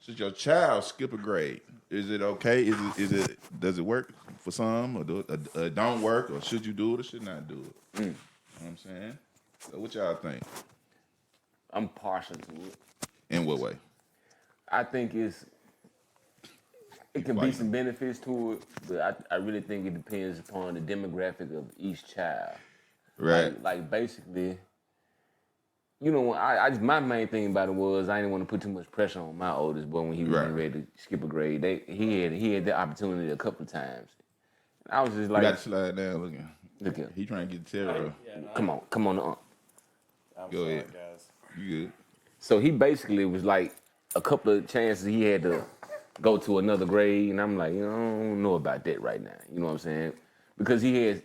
Should your child skip a grade? Is it okay? Does it work for some, or don't work, or should you do it or should not do it? You know what I'm saying? So what y'all think? I'm partial to it. In what way? I think it can be some benefits to it, but I really think it depends upon the demographic of each child. Right. Like basically, you know, I just my main thing about it was I didn't want to put too much pressure on my oldest boy when he was getting ready to skip a grade. He had the opportunity a couple of times. I was just like, you got to slide down. Look at him. He trying to get the terror. Come on. Go ahead, guys. You good? So he basically was like a couple of chances he had to go to another grade, and I'm like, I don't know about that right now. You know what I'm saying? Because he had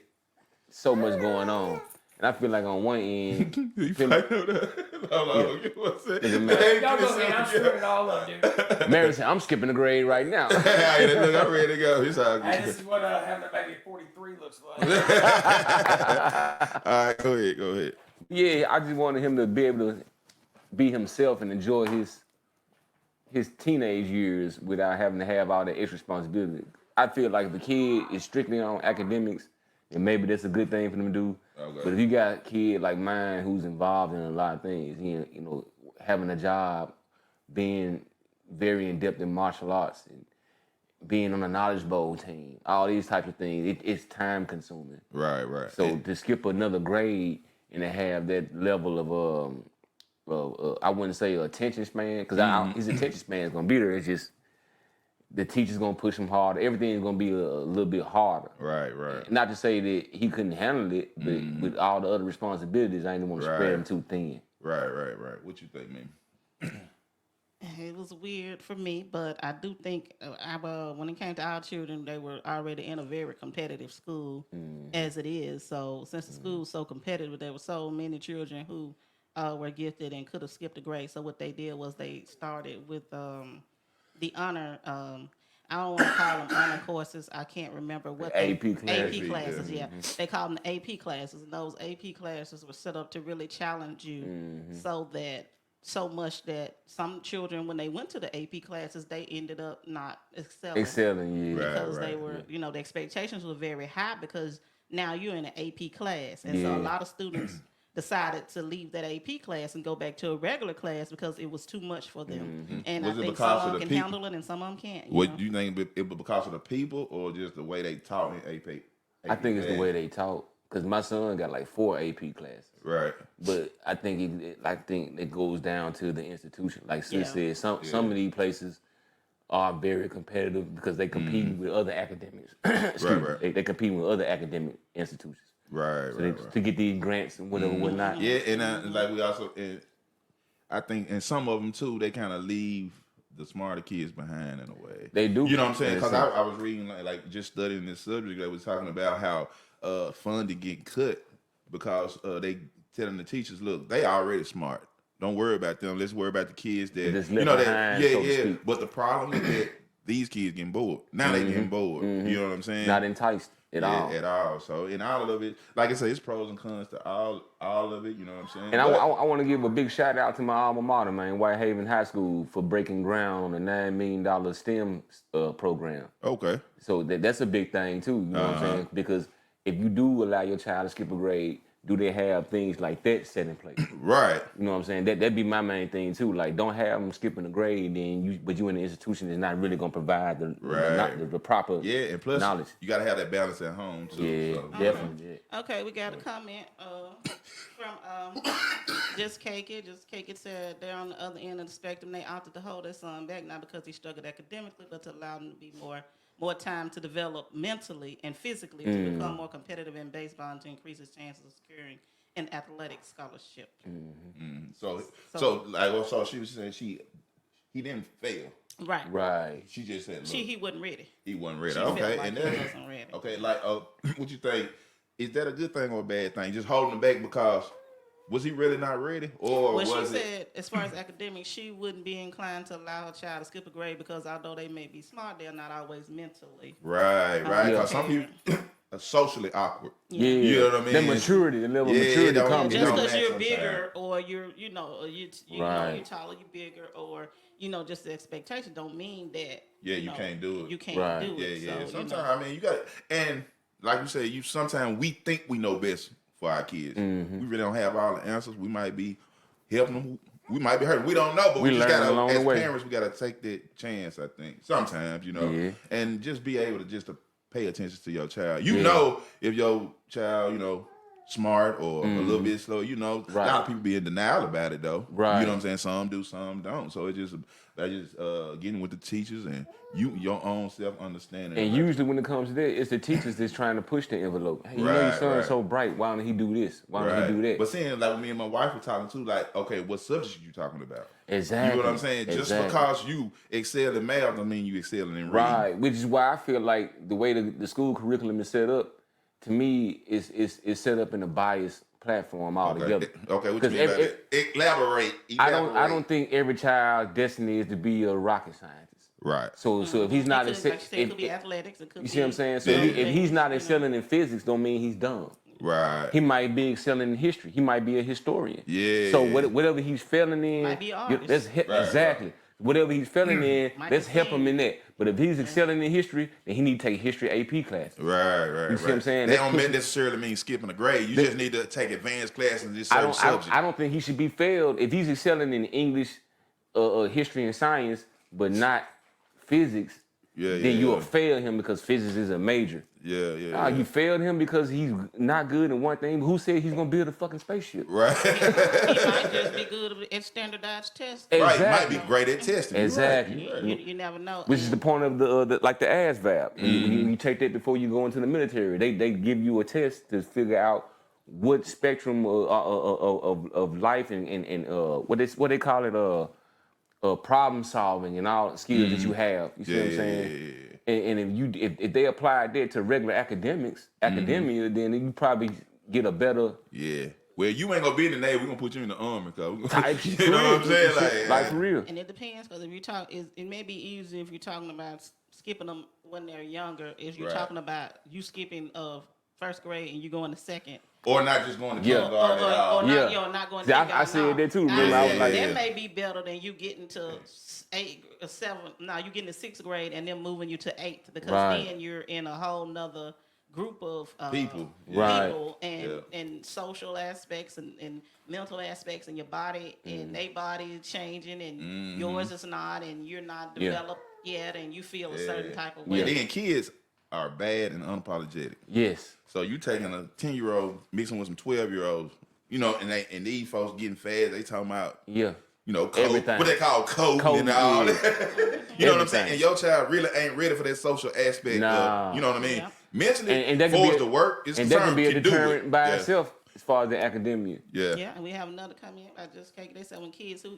so much going on. And I feel like on one end, you fighting over that? Hold on, what's that? Y'all go ahead, I'm screwing it all up, dude. Mary said, I'm skipping a grade right now. Hey, look, I'm ready to go. He's all good. Hey, this is what having a baby at 43 looks like. All right, go ahead. Yeah, I just wanted him to be able to be himself and enjoy his teenage years without having to have all that extra responsibility. I feel like if the kid is strictly on academics, then maybe that's a good thing for them to do. Okay. But if you got a kid like mine who's involved in a lot of things, having a job, being very in-depth in martial arts, and being on a knowledge bowl team, all these types of things, it's time consuming. Right. So to skip another grade and to have that level of I wouldn't say attention span, because his attention span is gonna be there. It's just the teacher's gonna push him harder. Everything's gonna be a little bit harder. Right. Not to say that he couldn't handle it, but with all the other responsibilities, I didn't want to spread him too thin. Right. What you think, man? It was weird for me, but I do think when it came to our children, they were already in a very competitive school as it is. So since the school was so competitive, there were so many children who were gifted and could have skipped a grade. So what they did was they started with the honor. I don't want to call them honor courses. I can't remember what AP classes. Yeah, they call them the AP classes, and those AP classes were set up to really challenge you, so much that some children, when they went to the AP classes, they ended up not excelling. Because they were, the expectations were very high because now you're in an AP class, and so a lot of students decided to leave that AP class and go back to a regular class because it was too much for them. And I think some of them can handle it and some of them can't. What do you think it was because of the people or just the way they taught in AP? I think it's the way they taught. Because my son got like 4 AP classes. Right. But I think it goes down to the institution. Like Sis said, some of these places are very competitive because they compete with other academics. They compete with other academic institutions. Right. To get these grants and whatnot. Yeah, and like we also, I think, and some of them too, they kind of leave the smarter kids behind in a way. They do. You know what I'm saying? Because I was reading, like just studying this subject, they was talking about how funding get cut because they telling the teachers, look, they already smart. Don't worry about them. Let's worry about the kids that But the problem is that these kids getting bored. Now they getting bored. You know what I'm saying? Not enticed at all. So in all of it, like I said, it's pros and cons to all of it. You know what I'm saying? And I want to give a big shout out to my alma mater, man, Whitehaven High School, for breaking ground on the $9 million STEM program. Okay. So that's a big thing too. You know what I'm saying? Because if you do allow your child to skip a grade, do they have things like that set in place? Right. You know what I'm saying? That'd be my main thing too. Like, don't have them skipping a grade, but you in the institution is not really gonna provide the proper and plus knowledge. You gotta have that balance at home too. Yeah, so. Definitely. Okay, we got a comment from Just Cake It. Just Cake It said they're on the other end of the spectrum. They opted to hold their son back, not because he struggled academically, but to allow him to be more time to develop mentally and physically to become more competitive in baseball and to increase his chances of securing an athletic scholarship. So she was saying he didn't fail. Right. She just said, look, he wasn't ready. He wasn't ready. She okay, like and he wasn't ready. Okay, like what you think? Is that a good thing or a bad thing? Just holding him back because was he really not ready, or well, she said, as far as academics, she wouldn't be inclined to allow her child to skip a grade because although they may be smart, they're not always mentally. Right. Because some people, socially awkward. Yeah, You know what I mean? The maturity, the level of Yeah, maturity don't- comes. it Just don't because match you're sometimes. bigger or you're, you know, you Right. you're taller, you're bigger, or just the expectation don't mean that. Yeah, you know, can't do it. You can't Right. do Yeah, it. yeah. So, Sometimes I mean you got and like you said, sometimes we think we know best for our kids. Mm-hmm. We really don't have all the answers. We might be helping them. We might be hurting. We don't know, but we just learn gotta along as the way. parents we gotta take that chance, I think. Sometimes, Yeah. and just be able to pay attention to your child. You Yeah. know if your child, smart or a little bit slow, a Right. lot of people be in denial about it though. Right. You know what I'm saying? Some do, some don't. So it's just getting with the teachers and your own self understanding. And usually when it comes to that, it's the teachers that's trying to push the envelope. Hey, you know your Right, son's right. so bright. Why don't he do this? Why don't he do that? But seeing like me and my wife were talking too, like, okay, what subject you talking about? Exactly. You know what I'm saying? Just Exactly. because you excel in math don't mean you excelling in reading. Right, which is why I feel like the way the school curriculum is set up, to me, is set up in a biased platform altogether. Okay, what you 'Cause mean by that? Elaborate. I don't think every child's destiny is to be a rocket scientist. Right. So if he's not like you said, it could be athletics. It could you see what I'm saying? So Yeah. if he's not excelling in physics, don't mean he's dumb. Right. He might be excelling in history. He might be a historian. Yeah. So whatever he's failing in, Might be an artist. exactly. Whatever he's failing in, Might let's be help him in singing. that. But if he's excelling in history, then he need to take history AP classes. Right. You see what I'm saying? That That's don't pushing- necessarily mean skipping a grade. You just need to take advanced classes in this certain subject. I don't think he should be failed if he's excelling in English, history, and science, but not physics. Then you'll fail him because physics is a major. Yeah. You failed him because he's not good in one thing. But who said he's gonna build a fucking spaceship? Right. He might just be good at standardized tests. Exactly. Right. Might be great at testing. You're Exactly. Right. You never know. Which is the point of the AS valve. You take that before you go into the military. They give you a test to figure out what spectrum of life and what they call it problem solving and all the skills that you have. You see what I'm saying? And if they applied that to regular academia, then you probably get a better Yeah. Well, you ain't gonna be in the Navy. We're gonna put you in the Army, cause type. you know what I'm saying? Like for real. And it depends, because if you talk, it may be easy if you're talking about skipping them when they're younger. If you're Right. talking about you skipping first grade and you going to second, Or not just going to Yeah. kindergarten at all. or Yeah. not going. See, to I said that too. I Remember, I was said like, that may be better than you getting to 8 or 7. No, you getting to 6th grade and then moving you to 8th, because Right. then you're in a whole nother group of People. Right. people and social aspects and mental aspects in your body, and their body is changing and yours is not, and you're not Yeah. developed yet, and you feel a certain type of way. And then kids are bad and unapologetic. Yes. So you taking a 10-year-old mixing with some 12-year-olds, and these folks getting fast. They talking about Yeah. coke, Everything. what they call coke Code, and all. yeah. You know what I'm saying? Everything. And your child really ain't ready for that social aspect. Nah. You know what I mean? Yeah. Mentally, And that can forced be to work is and that can be a can do deterrent it. by Yeah. itself as far as the academia. Yeah. Yeah, and we have another comment. I just can't. They said when kids who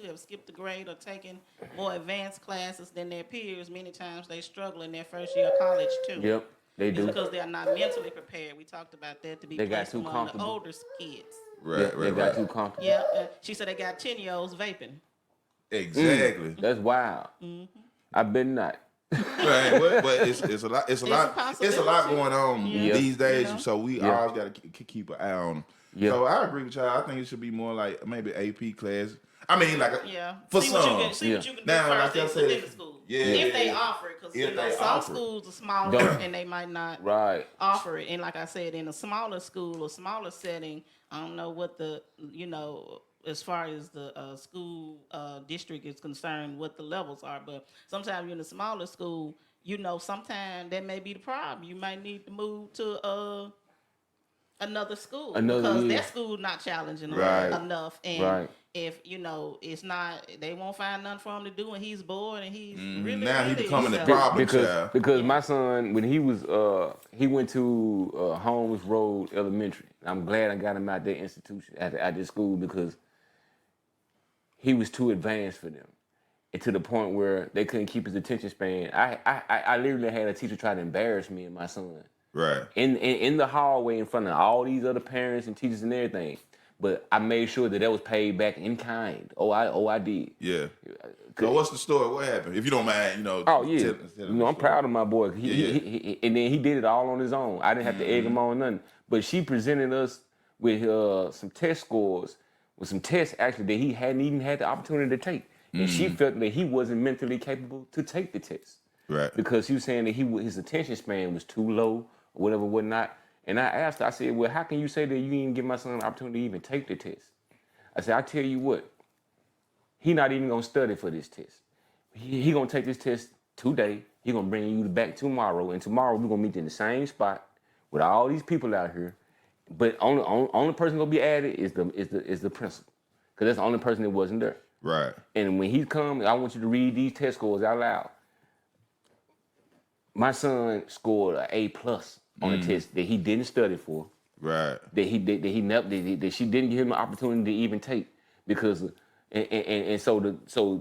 have skipped the grade or taken more advanced classes than their peers, many times they struggle in their first year of college too. Yep, they It's do. because they are not mentally prepared. We talked about that, to be They got placed too among the comfortable. older kids. Right, They got too comfortable. Yeah, she said they got 10-year-olds vaping. Exactly. That's wild. I bet not. Right, but it's a lot. It's a lot possibility. going on Yeah. these days. You know? So we Yeah. always got to keep an eye on them. Yeah. So I agree with y'all. I think it should be more like maybe AP class. I mean, like Yeah, for see some. what you can, see what you can do Now, first like I said, within the school. yeah, if they yeah. offer it, because If they some offer it. schools are smaller Don't- and they might not Right. offer it. And like I said, in a smaller school or smaller setting, I don't know what as far as the school district is concerned, what the levels are. But sometimes you're in a smaller school, sometimes that may be the problem. You might need to move to another school because yeah. that school not challenging Right. enough. And Right. if it's not, they won't find nothing for him to do, and he's bored, and he's really Now he really becoming the so- problem child. Because my son, when he was he went to Holmes Road Elementary. I'm glad I got him out that institution at that school, because he was too advanced for them, and to the point where they couldn't keep his attention span. I literally had a teacher try to embarrass me and my son Right. in the hallway in front of all these other parents and teachers and everything. But I made sure that was paid back in kind. I did. Yeah. So what's the story? What happened? If you don't mind, you know. Oh yeah, tell you know I'm proud of my boy. And then he did it all on his own. I didn't have to egg him on nothing. But she presented us with some test scores, with some tests actually that he hadn't even had the opportunity to take, and she felt that he wasn't mentally capable to take the test. Right. Because he was saying that his attention span was too low or whatever, whatnot. And I asked her, I said, well, how can you say that you didn't give my son an opportunity to even take the test? I said, I tell you what, he not even gonna study for this test. He gonna take this test today. He gonna bring you back tomorrow, and tomorrow we're gonna meet in the same spot with all these people out here. But only person gonna be added is the principal, because that's the only person that wasn't there. Right. And when he comes, I want you to read these test scores out loud. My son scored an A+ on a test that he didn't study for. Right. That she didn't give him an opportunity to even take, because so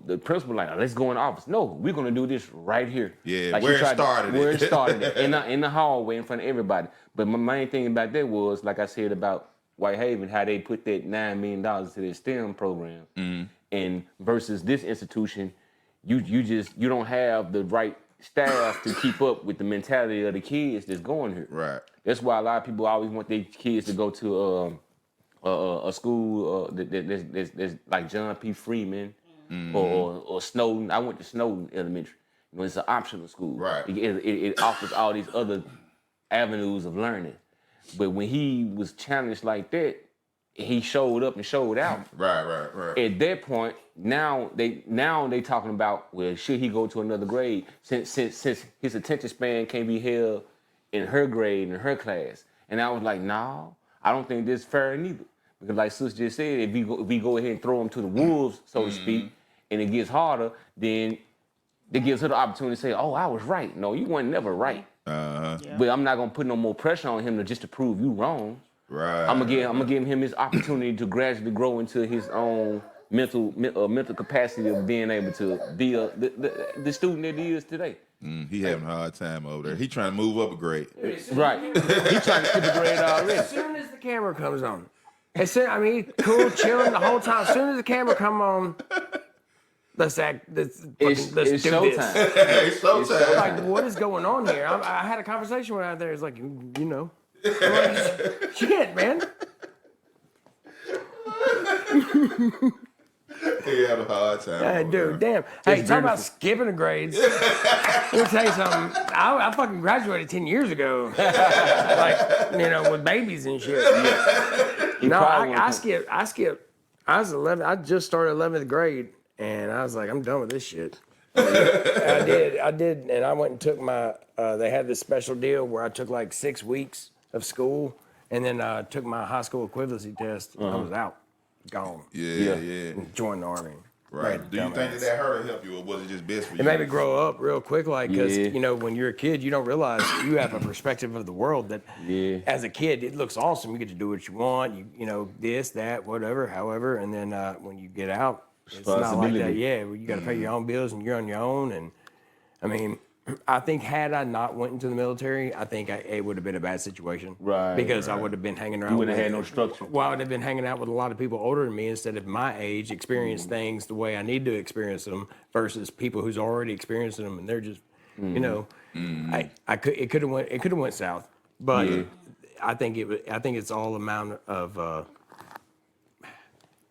the principal like, let's go in the office. No, we're gonna do this right here. Yeah, like where it started in the hallway in front of everybody. But my main thing about that was, like I said about Whitehaven, how they put that $9 million into their STEM program, and versus this institution, you don't have the right staff to keep up with the mentality of the kids that's going here. Right. That's why a lot of people always want their kids to go to a school that's like John P. Freeman or Snowden. I went to Snowden Elementary. You know, it's an optional school. Right. It offers all these other avenues of learning. But when he was challenged like that, he showed up and showed out. Right. At that point, now they talking about, well, should he go to another grade since his attention span can't be held in her grade in her class? And I was like, no, I don't think this is fair neither. Because like Sis just said, if we go ahead and throw him to the wolves, so to speak, and it gets harder, then it gives her the opportunity to say, oh, I was right. No, you weren't never right. Uh-huh. Yeah. But I'm not gonna put no more pressure on him to prove you wrong. Right. I'm gonna give him his opportunity to gradually grow into his own mental capacity of being able to be the student that he is today. He having a hard time over there. He trying to move up a grade. Right. He trying to skip a grade already. As soon as the camera comes on, cool, chilling the whole time. As soon as the camera come on, let's act. Let's do It's this. showtime. It's so sad. Like, what is going on here? I had a conversation with her out there. It's like, you know, I'm like, shit, man. He have a hard time. Hey, over dude, there. damn. Hey, talk about beautiful. skipping the grades. Let me tell you something. I fucking graduated 10 years ago. Like, you know, with babies and shit. No, I skipped. I was 11. I just started 11th grade, and I was like, I'm done with this shit. I did, and I went and took my. They had this special deal where I took like 6 weeks of school, and then took my high school equivalency test. I was out, gone. Yeah. Joined the army. Right. Do you think that hurt or help you, or was it just best for you? It made me grow up real quick, like, because, Yeah. you know, when you're a kid, you don't realize you have a perspective of the world that, as a kid, it looks awesome. You get to do what you want, you know, this, that, whatever, however, and then when you get out, it's not like that. Yeah, you got to pay your own bills, and you're on your own, and, I mean, I think had I not went into the military, I think it would have been a bad situation. Right. Because I would have been hanging around. You wouldn't have had no structure. Well, I would have been hanging out with a lot of people older than me instead of my age, experience things the way I need to experience them versus people who's already experiencing them and they're just, you know, it could have went south, but I think it's all amount of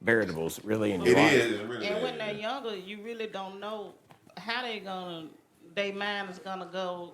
variables really in your life. It is. It really And is. when they're younger, you really don't know how their mind is gonna go.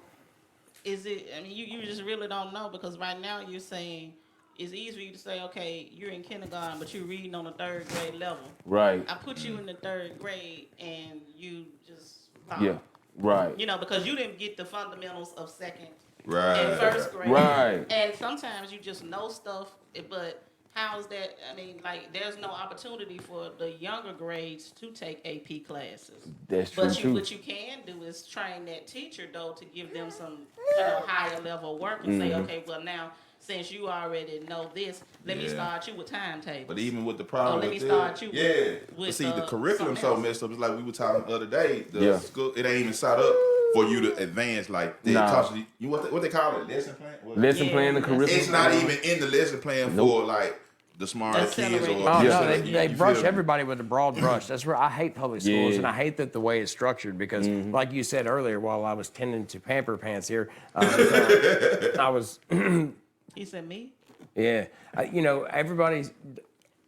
Is it? I mean, you just really don't know, because right now you're saying it's easy for you to say, okay, you're in kindergarten, but you're reading on the 3rd grade level. Right. I put you in the 3rd grade, and you just fall. Yeah. Right. You know, because you didn't get the fundamentals of 2nd Right. and 1st grade. Right. And sometimes you just know stuff, but how is that? I mean, like, there's no opportunity for the younger grades to take AP classes. That's true, too. What you can do is train that teacher, though, to give them some higher level work and say, okay, well, now, since you already know this, let me start you with timetables. But even with the problem, let me with start you but with, see, the curriculum something so else. messed up. It's like we were talking the other day. The school, it ain't even set up for you to advance. Like they toss you what they call it, lesson plan. Lesson plan, the curriculum. It's not even in the lesson plan for like the smart Accelerate. kids. Or Oh you no, feel- they you brush feel me? everybody with a broad brush. That's where I hate public schools, Yeah. and I hate that the way it's structured because, like you said earlier, while I was tending to pamper pants here, I was, He said me. yeah, everybody's.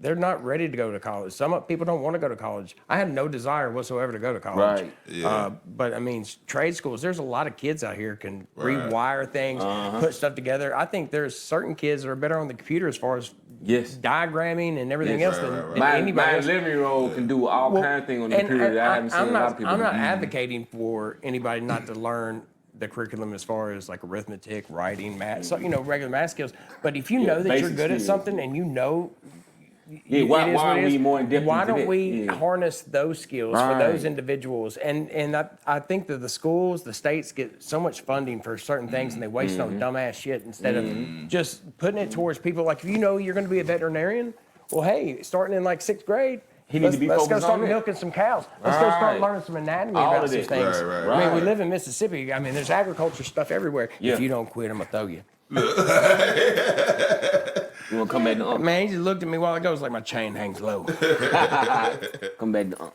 They're not ready to go to college. Some people don't want to go to college. I had no desire whatsoever to go to college. Right. Yeah. But I mean, trade schools. There's a lot of kids out here can Right. rewire things, put stuff together. I think there's certain kids that are better on the computer as far as Yes. diagramming and everything Yes. else Right. than My anybody else. 11-year-old can do all kinds of things on the computer that I haven't seen a lot of people I'm do. not advocating for anybody not to learn the curriculum as far as like arithmetic, writing, math, so regular math skills. But if you know that you're basic good at skills. something and you know. Yeah, why it is what are it we is. more in depth Why into don't that? we Yeah. harness those skills for those Right. individuals? And I think that the schools, the states get so much funding for certain things and they waste on dumbass shit instead of just putting it towards people. Like, if you know you're going to be a veterinarian, well, hey, starting in like 6th grade, He need to be let's go focused start on that. milking some cows. Let's go start Right. learning some anatomy All about of some that. things. Right. I mean, we Right. live in Mississippi. I mean, there's agriculture stuff everywhere. Yeah. If you don't quit, I'm going to throw you. You want to come back to Man, he just looked at me a while ago. It was like my chain hangs low. Come back to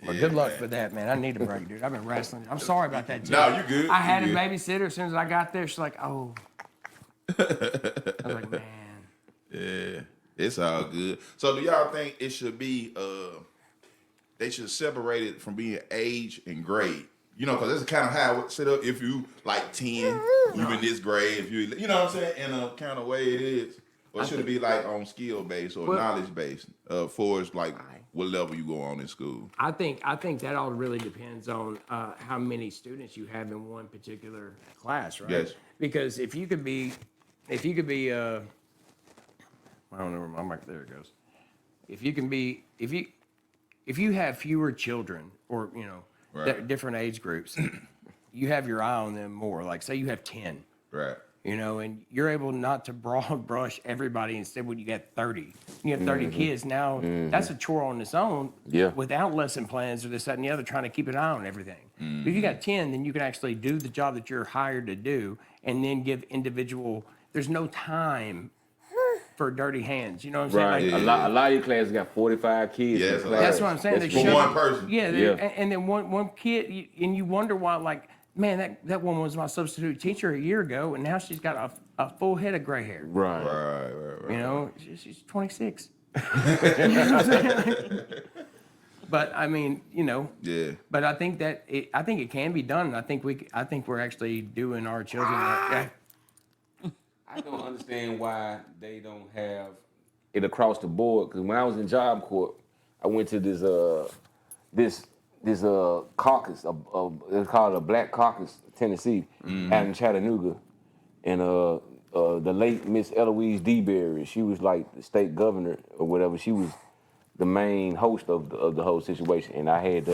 Well, good luck with that, man. I need a break, dude. I've been wrestling. I'm sorry about that, too. No, you good. I had a You good. babysitter. As soon as I got there, she's like, oh. I was like, man. Yeah, it's all good. So do y'all think it should be they should separate it from being age and grade? Because that's kind of how it's set up. If you like 10, you in this grade. If you know what I'm saying, in a kind of way it is. Or should it be like on skill based or knowledge based? For as like what level you go on in school? I think that all really depends on how many students you have in one particular class, right? Yes. Because if you could be, I don't know where my mic. There it goes. If you have fewer children, or Right. different age groups, you have your eye on them more. Like, say you have 10. Right. And you're able not to broad brush everybody. Instead, when you got 30, you have 30 kids. Now, that's a chore on its own. Yeah. Without lesson plans or this, that, and the other, trying to keep an eye on everything. But if you got 10, then you can actually do the job that you're hired to do, and then give individual. There's no time for dirty hands. You know what I'm Right. saying? Like, A lot of your classes got 45 kids. Yeah, in it's a the lot. class. that's what I'm saying. That's They for show- one person. Yeah, Yeah. and then one kid, and you wonder why, like, man, that woman was my substitute teacher a year ago, and now she's got a full head of gray hair. Right. Right. She's 26. You know what I'm saying? But I mean, Yeah. But I think I think it can be done, and I think we're actually doing our children. I don't understand why they don't have it across the board. Because when I was in Job Corps, I went to this caucus. It's called a Black Caucus, Tennessee, out in Chattanooga, and the late Miss Eloise DeBerry, she was like the state governor or whatever. She was the main host of the whole situation, and I had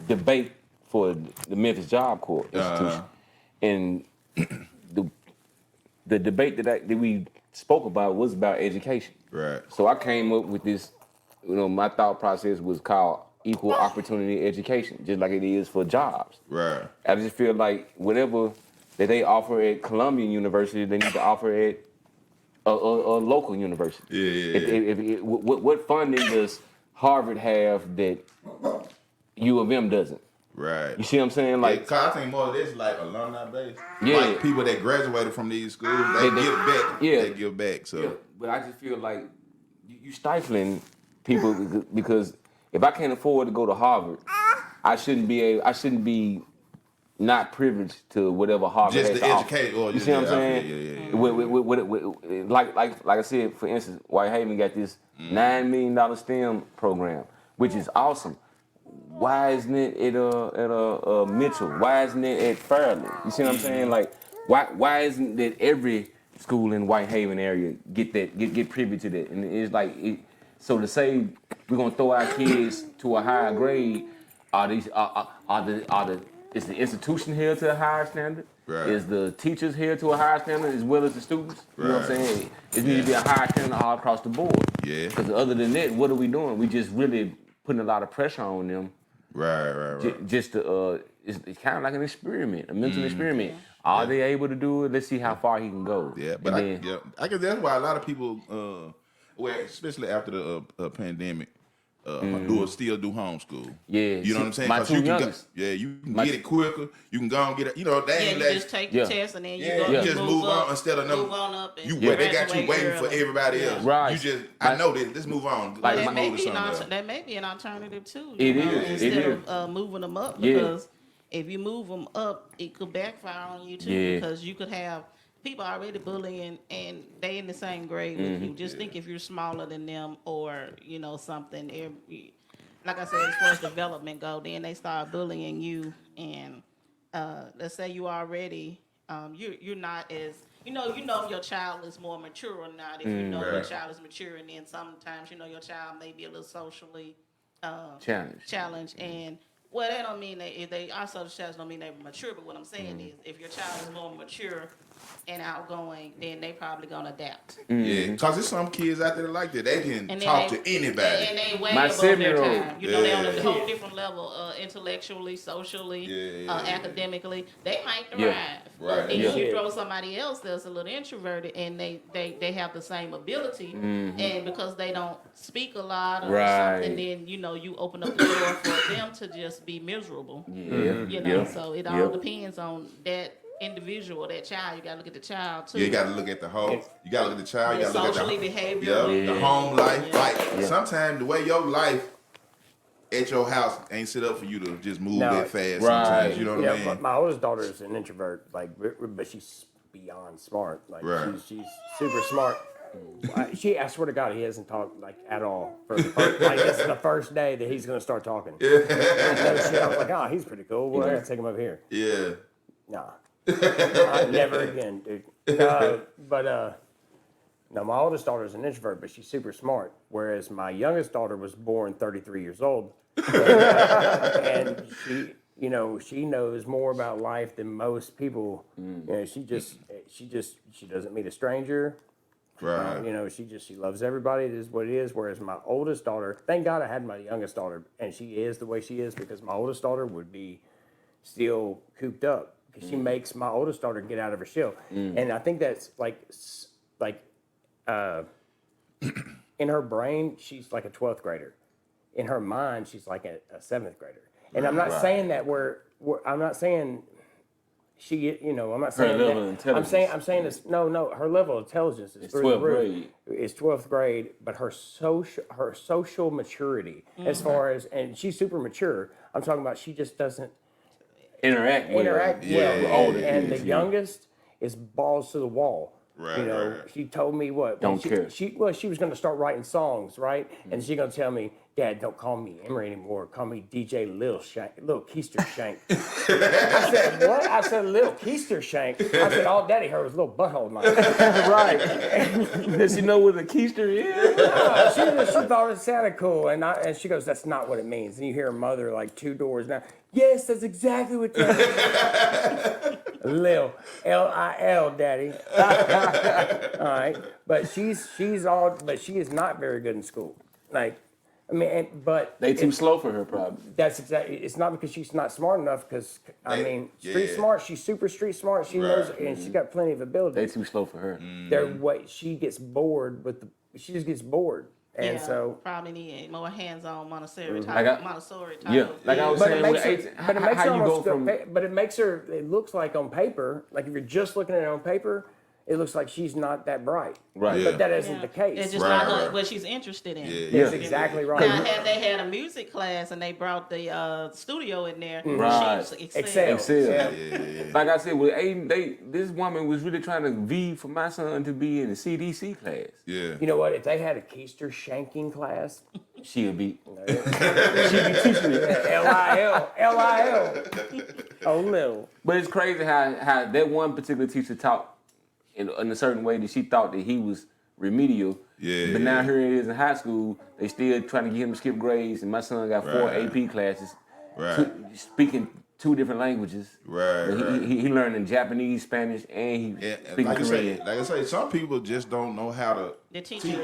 debate for the Memphis Job Corps institution, and the debate that we spoke about was about education. Right. So I came up with this, my thought process was called equal opportunity education, just like it is for jobs. Right. I just feel like whatever that they offer at Columbia University, they need to offer at a local university. Yeah. What funding does Harvard have that U of M doesn't? Right. You see what I'm saying? Like, I think more of this like alumni based. Yeah. Like people that graduated from these schools, they give back. Yeah. They give back. So yeah, but I just feel like you stifling people because if I can't afford to go to Harvard, I shouldn't be not privileged to whatever Harvard just has to to offer. educate or You just see what I'm yeah, saying? Yeah. Like I said, for instance, Whitehaven got this $9 million STEM program, which is awesome. Why isn't it at Mitchell? Why isn't it at Fairleigh? You see what I'm saying? Like, why isn't that every school in Whitehaven area get privy to that? And it's like, so to say we're gonna throw our kids to a higher grade, is the institution held to a higher standard? Right. Is the teachers held to a higher standard as well as the students? You know what I'm Right. saying? It needs to be a higher standard all across the board. Yeah. Because other than that, what are we doing? We just really putting a lot of pressure on them. Right. Just to, it's kind of like an experiment, a mental experiment. Are they able to do it? Let's see how far he can go. Yeah, but And then- I guess that's why a lot of people Well, especially after the pandemic, still do homeschool. Yeah, You know what I'm saying? my 'Cause two you can youngest. you can get it quicker. You can go and get it. You know, they Yeah, ain't you like, just take Yeah. the test and then you yeah, go you you just move up, on instead of them. move on up and They got you graduate waiting for early. everybody else. Right. You just, I know this. Let's move on. Like Let's That may, move to be an something else. that may be an alternative too. It You know, is, it instead is. of moving them up, Yeah. because if you move them up, it could backfire on you too. Yeah. Because you could have people already bullying and they in the same grade with you. Just think if you're smaller than them or something. Like I said, as far as development go, then they start bullying you, and let's say you already you're not as you know your child is more mature or not. If you know your Right. child is mature, and then sometimes your child may be a little socially Challenge. and well, that don't mean that if they our social challenge don't mean they're mature. But what I'm saying is, if your child is more mature and outgoing, then they probably gonna adapt. Yeah, because there's some kids out there like that. They can And then talk they- to anybody. And they way My above their 7-year-old. time. They on a Yeah. whole different level, intellectually, socially, Yeah. academically. They might thrive. Yeah. But Right. then Yeah. you throw somebody else that's a little introverted, and they have the same ability, and because they don't speak a lot or Right. something, then you open up the door for them to just be miserable. Yeah. So it all depends on that individual, that child. You gotta look at the child too. You got to look at the whole. You got to look at the child. You got to look at Socially, the behaviorally. the home life. Yeah. Like sometimes the way your life at your house ain't set up for you to just move No. that fast. Right. Sometimes you know what I mean. but my oldest daughter is an introvert, but she's beyond smart. Like Right. she's super smart. I swear to God, he hasn't talked like at all. For the first, like this is the first day that he's gonna start talking. No shit. I was like, oh, he's pretty cool. Well, I gotta take him over here. Yeah. Nah, never again, dude. No, my oldest daughter is an introvert, but she's super smart. Whereas my youngest daughter was born 33 years old, and she knows more about life than most people. She doesn't meet a stranger. Right. She loves everybody. It is what it is. Whereas my oldest daughter, thank God I had my youngest daughter, and she is the way she is because my oldest daughter would be still cooped up because she makes my oldest daughter get out of her shell, and I think that's like in her brain she's like a 12th grader, in her mind she's like a 7th grader, and I'm not saying that I'm not saying she, I'm not saying level that. of intelligence. I'm saying this. No. Her level of intelligence is It's through the 12th roof. grade. It's 12th grade, but her social maturity, as far as, and she's super mature. I'm talking about she just doesn't Interact well. interact Yeah, well. yeah, older And kids, the yeah. youngest is balls to the wall. Right, right. She told me what? Don't care. She was going to start writing songs, right? And she's going to tell me, Dad, don't call me Emery anymore. Call me DJ Lil Keister Shank. I said, what? I said, Lil Keister Shank. I said, all Daddy heard was little butthole knife. Right. Does she know what a keister is? She thought it sounded cool, and she goes, "That's not what it means." And you hear her mother like 2 doors down. Yes, that's exactly what that means. Lil, L-I-L, Daddy. All right, but she is not very good in school. Like, I mean, but They too slow for her, probably. that's exactly. It's not because she's not smart enough. Because street Yeah. smart. She's super street smart. She knows, and she's got plenty of ability. They too slow for her. She gets bored she just gets bored, and so. probably need more hands-on Montessori type. Like Montessori type. Yeah, like I was But saying, it with makes her, 18, but it makes her how you go almost from but it makes her. It looks like on paper, like if you're just looking at it on paper, it looks like she's not that bright. Right. Yeah. But that isn't the case. It's just Right, not right. what she's interested in. Yeah. That's exactly right. Now, they had a music class and they brought the studio in there. Right. She Excel. Excel. Yeah. Like I said, with Aiden, this woman was really trying to vie for my son to be in the CDC class. Yeah. You know what? If they had a keister shanking class, She'll be she'd be teaching it. L-I-L. Oh, Lil. But it's crazy how that one particular teacher taught in a certain way that she thought that he was remedial. Yeah. But now here it is in high school, they still trying to get him to skip grades, and my son got 4 Right. AP classes. Right. Speaking 2 different languages. Right, But right. he learned in Japanese, Spanish, and he Yeah, speaking Korean. like I say, some people just don't know how to The teacher Yeah.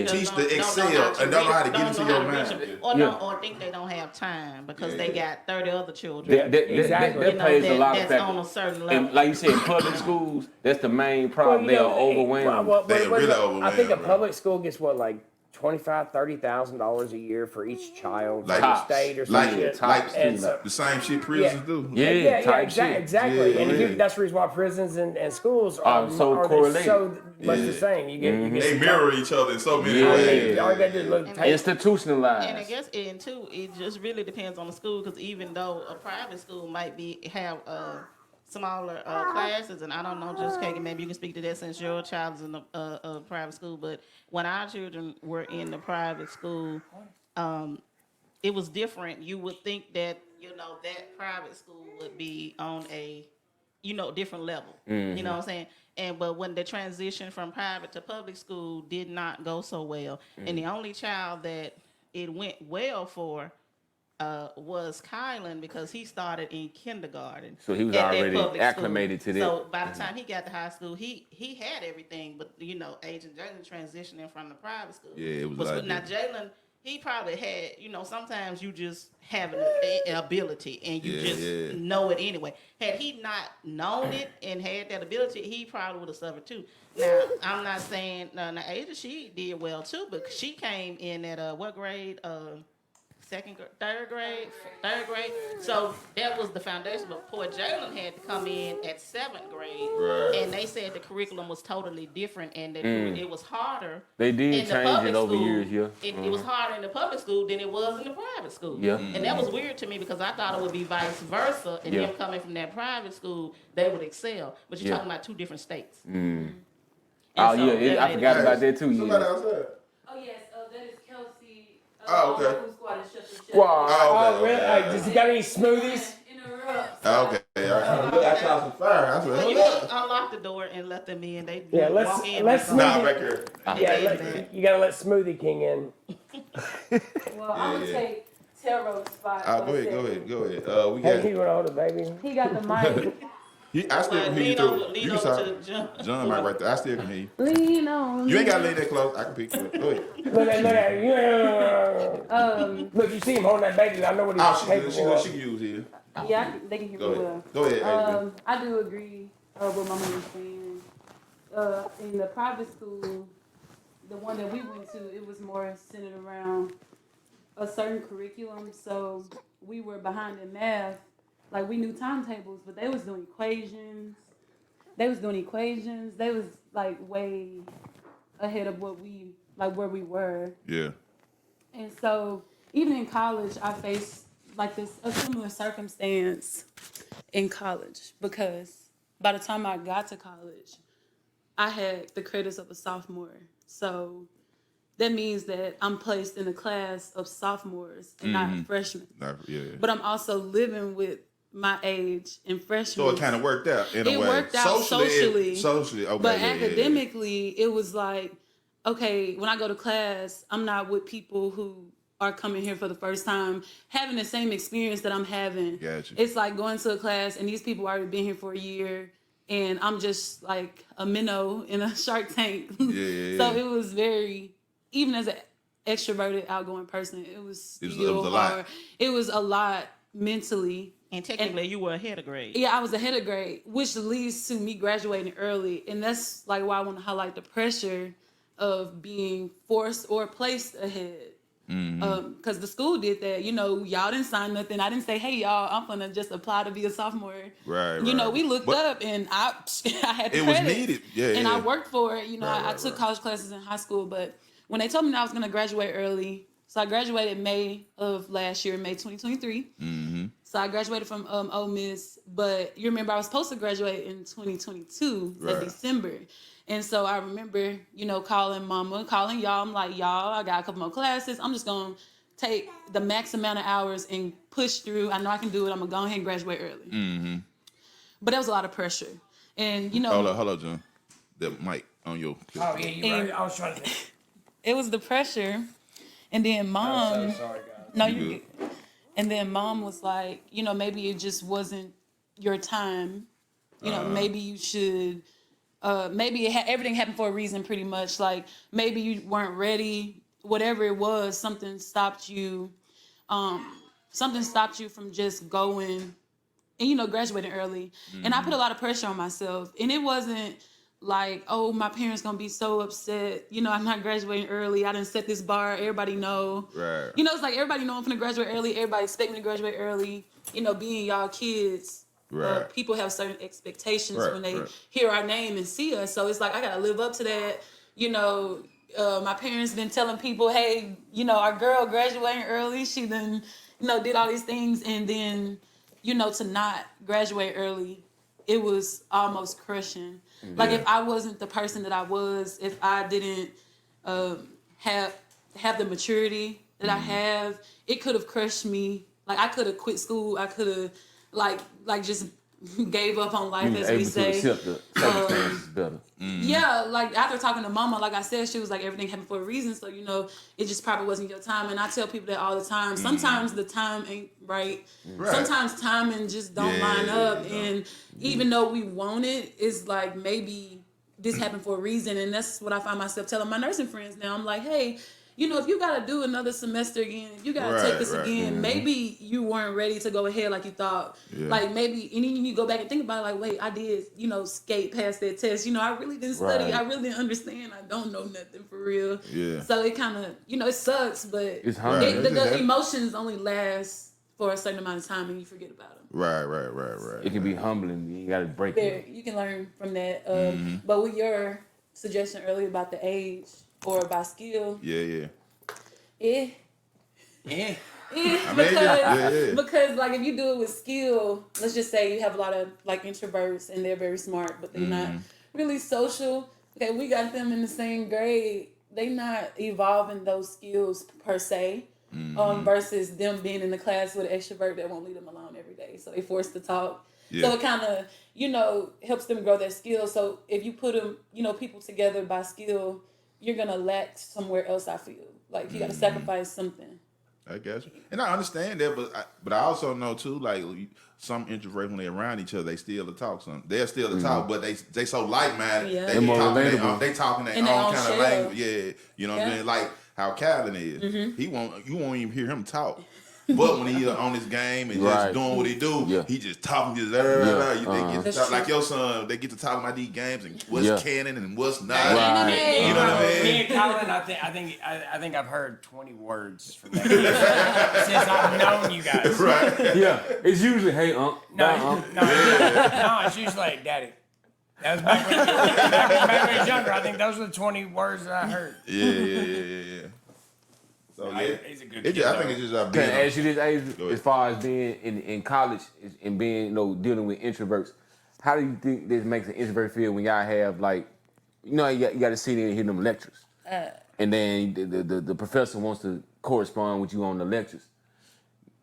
teach don't the know Excel how and don't know how to reach- get into don't know your how to reach mind. them, or Yeah. or think they don't have time because they Yeah. got 30 other children. Exactly. That plays a lot of that's factors. on a certain level. And like you said, in public schools, that's the main problem. They are overwhelmed. They really I think a overwhelmed, bro. public school gets what, like $25,000-$30,000 a year for each child, Like- for each state or some shit. And so, the same shit prisons do. Yeah, type shit. exactly. Yeah, and if yeah. that's the reason why prisons and schools are so are correlated. so much Yeah. the same. You get They mirror each other in so many Yeah. ways. all you gotta do is look. Take, Institutionalized. And I guess and too, it just really depends on the school because even though a private school might have smaller classes, and I don't know, just Kagan, maybe you can speak to that since your child is in a private school. But when our children were in the private school, it was different. You would think that that private school would be on a different level. You know what I'm saying? But when the transition from private to public school did not go so well, and the only child that it went well for was Kylan because he started in kindergarten. So he was at that already public acclimated to that. So by the time he got to high school, he had everything, but Agent Jalen transitioning from the private school. Yeah, it was But like now that. Jalen, he probably had, sometimes you just have an ability and you just know it anyway. Had he not known it and had that ability, he probably would have suffered too. Now, I'm not saying, now Ada, she did well too, but she came in at what grade? Third grade. So that was the foundation. But poor Jalen had to come in at 7th grade, Right. and they said the curriculum was totally different, and that it was harder. They did in the change public it over school. years, yeah. It was harder in the public school than it was in the private school. Yeah. And that was weird to me because I thought it would be vice versa, and Yeah. them coming from that private school, they would excel. But you're Yeah. talking about 2 different states. Oh, And so yeah, I that forgot made- about that too. Somebody Yeah. outside. Oh yes, that is Kelsey. Oh, okay. Who squad is shut the shut. Wow. Oh, oh, really? okay. Does he got any smoothies? Interrupts. Okay, all right. Look, I saw some fire. I said, Well, you hold up. can unlock the door and let them in. They Yeah, let's- walk in. let's with move something. Nah, back here. You gotta let Smoothie King in. Well, I'm gonna take Taro's spot. Oh, for a go second. ahead. We Hey, got. you wanna hold it, baby? He got the mic. I still Well, can hear you lean too. over, lean You can over talk. to John. John mic right there. I still can hear you. Lean on. You ain't got to lay that close. I can pick you up. Go ahead. Look at you. Look, you see him holding that baby. I know what he's Oh, capable of. she can use here. Yeah, they can hear Go me ahead. well. Go ahead, Adrian. I do agree with my mom was saying. In the private school, the one that we went to, it was more centered around a certain curriculum. So we were behind in math. Like we knew timetables, but they was doing equations. They was like way ahead of where we were. Yeah. And so even in college, I faced like a similar circumstance in college because by the time I got to college, I had the credits of a sophomore. So that means that I'm placed in a class of sophomores and not freshmen. Yeah. But I'm also living with my age and freshmen. So it kind of worked out in a way. It worked out socially. Socially, okay. But yeah. academically, it was like, okay, when I go to class, I'm not with people who are coming here for the first time, having the same experience that I'm having. Gotcha. It's like going to a class and these people already been here for a year, and I'm just like a minnow in a Shark Tank. Yeah. So it was very, even as an extroverted, outgoing person, it was It was still a lot. hard. It was a lot mentally. And technically, you were ahead of grade. Yeah, I was ahead of grade, which leads to me graduating early. And that's like why I want to highlight the pressure of being forced or placed ahead. Because the school did that. Y'all didn't sign nothing. I didn't say, hey, y'all, I'm going to just apply to be a sophomore. Right. We looked up and I had the It was credits. needed. Yeah. And yeah. I worked for it. I took college classes in high school. But when they told me that I was going to graduate early, so I graduated May of last year, May 2023. Mm-hmm. So I graduated from Ole Miss, but you remember I was supposed to graduate in 2022, Right. December. And so I remember, calling mama, calling y'all. I'm like, y'all, I got a couple more classes. I'm just going to take the max amount of hours and push through. I know I can do it. I'm going to go ahead and graduate early. Mm-hmm. But that was a lot of pressure. And, Hold on, John. That mic on your. Oh yeah, you right. I was trying to think. it was the pressure. And then mom. I'm so sorry, guys. No, You you good. And then mom was like, maybe it just wasn't your time. Maybe you should, maybe everything happened for a reason pretty much. Like maybe you weren't ready, whatever it was, something stopped you from just going and, graduating early. Mm-hmm. And I put a lot of pressure on myself. And it wasn't like, oh, my parents gonna be so upset. I'm not graduating early. I didn't set this bar. Everybody know. Right. It's like everybody know I'm gonna graduate early. Everybody expect me to graduate early. Being y'all kids, right. People have certain expectations when they hear our name and see us. So it's like I gotta live up to that. My parents been telling people, hey, our girl graduating early. She then, did all these things, and then, to not graduate early, it was almost crushing. Yeah. Like if I wasn't the person that I was, if I didn't have the maturity that I have, it could have crushed me. Like I could have quit school. I could have like just gave up on life, as we say. To accept the circumstances better. Yeah, like after talking to mama, like I said, she was like, everything happened for a reason. So, it just probably wasn't your time. And I tell people that all the time. Sometimes the time ain't right. Sometimes timing just don't line up. And even though we want it, it's like maybe this happened for a reason. And that's what I find myself telling my nursing friends now. I'm like, hey, if you got to do another semester again, if you got to take this again, maybe you weren't ready to go ahead like you thought. Yeah. Like maybe, and then you go back and think about it, like, wait, I did, skate past that test. I really didn't study. I really didn't understand. I don't know nothing for real. Yeah. So it kind of, it sucks, but it's the emotions only last for a certain amount of time and you forget about them. Right. It can be humbling. You got to break it. You can learn from that. But with your suggestion earlier about the age, or by skill. Yeah. Because like if you do it with skill, let's just say you have a lot of like introverts and they're very smart, but they're not really social. Okay, we got them in the same grade. They not evolving those skills per se. Versus them being in the class with an extrovert that won't leave them alone every day. So they forced to talk. Yeah. So it kind of, helps them grow their skills. So if you put them, people together by skill, you're going to lack somewhere else, I feel. Like, you got to sacrifice something. I guess. And I understand that, but I also know, too, like, some introverts, when they're around each other, they still to talk something. They're still to talk, but they so like-minded. Yeah. They talking their own kind of language. Yeah. You know what I mean? Like how Calvin is. You won't even hear him talk. But when he on his game and just doing what he do, he just talking just they get to talk, like your son. They get to talk about these games and what's canon and what's not. Right. You know what I mean? Me and Colin, I think I've heard 20 words from that since I've known you guys. Right. Yeah. It's usually hey No, it's usually like daddy. That was back when I was younger. I think those were the 20 words that I heard. Yeah. So he's a good kid. I think it's just Can I ask you this, Asa, as far as being in college and being, dealing with introverts, how do you think this makes an introvert feel when y'all have like, you got to sit in and hear them lectures, and then the professor wants to correspond with you on the lectures?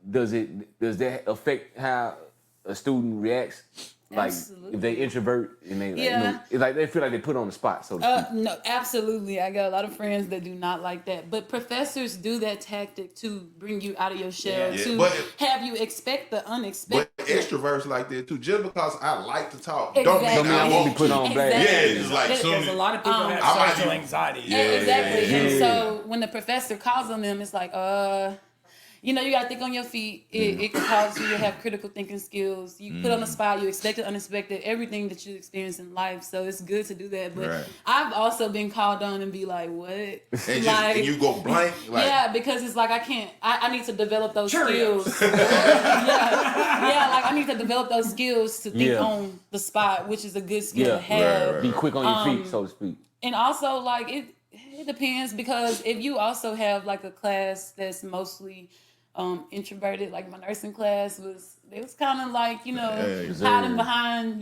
Does that affect how a student reacts? Like Absolutely. If they introvert and they it's like they feel like they put on the spot, so to speak. No, absolutely. I got a lot of friends that do not like that. But professors do that tactic to bring you out of your shell, have you expect the unexpected. But extroverts like that too. Just because I like to talk, exactly. don't mean I won't be put on blast. Yeah, it's like because a lot of people have social anxiety. Yeah, exactly. And so when the professor calls on them, it's like, you got to think on your feet. It can cause you to have critical thinking skills. You put on the spot, you expect the unexpected, everything that you experience in life. So it's good to do that. But I've also been called on and be like, what? And you go blank? Yeah, because it's like I need to develop those skills. Like I need to develop those skills to think on the spot, which is a good skill to have. Be quick on your feet, so to speak. And also, like, it depends, because if you also have like a class that's mostly introverted, like my nursing class was kind of like, hiding behind,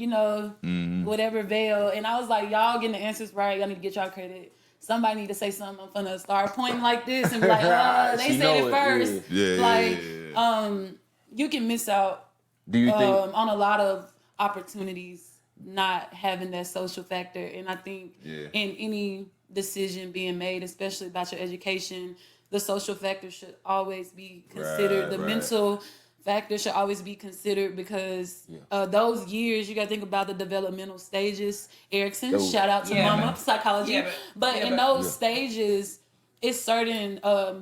whatever veil. And I was like, y'all getting the answers right. Y'all need to get y'all credit. Somebody need to say something. I'm finna start pointing like this and be like, they said it first. You can miss out Do you think on a lot of opportunities not having that social factor. And I think in any decision being made, especially about your education, the social factor should always be considered. The mental factor should always be considered because those years, you got to think about the developmental stages. Erickson, shout out to Mama Psychology. Yeah, but in those stages, it's certain